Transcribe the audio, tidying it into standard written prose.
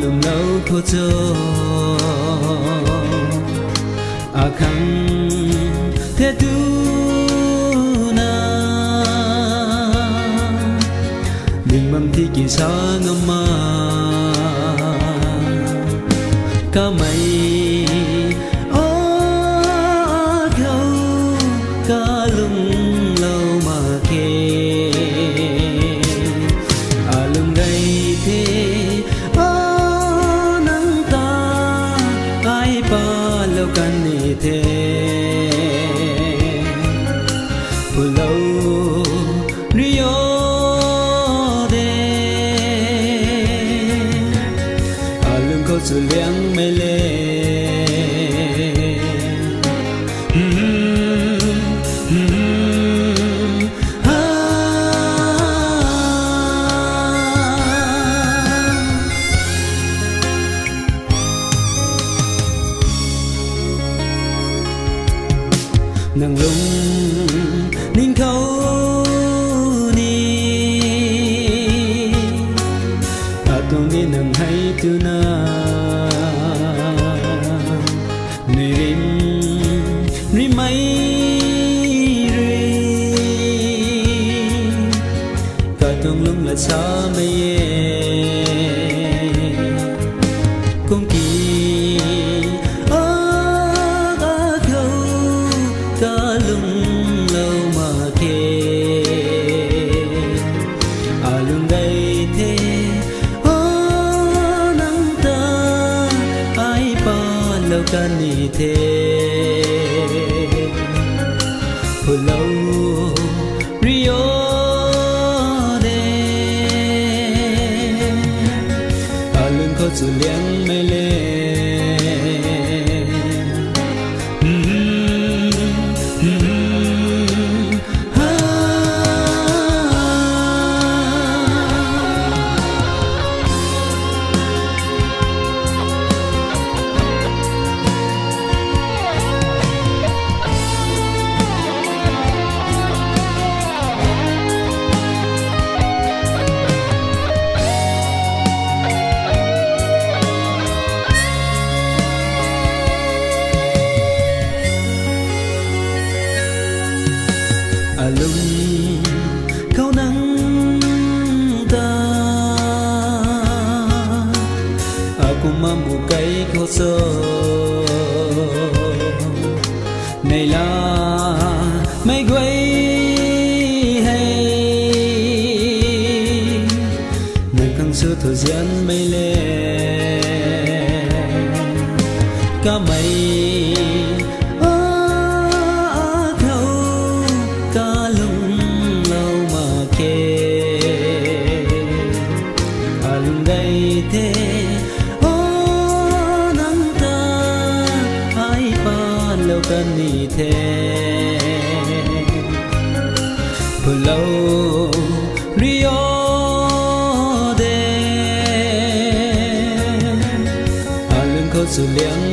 lum lâu khô cho khăn thế tu na mình mầm thi kỳ sa ngâm ma ca mây ca lung lâu mà kê lung đây thế nắng ta ai pa lâu can ni thế lâu rio de lung có sự liang mê lê nàng lung ninh khâu ni tung đi nàng hay tu na nơi rim mấy cả tung lung là xa mây cũng kỳ ca lung lâu mà kê lung đây thế nắng ta ai pa lâu ca ni thế lâu rio de lung có sự liang mê lê lung khâu nắng ta cùng mà một cây khô sơ này là mấy quay hay nàng khăng xưa thời gian mây lê ca mây lung đây thế nắng ta ai pa lâu can ni thế lâu rio de lung có sự liang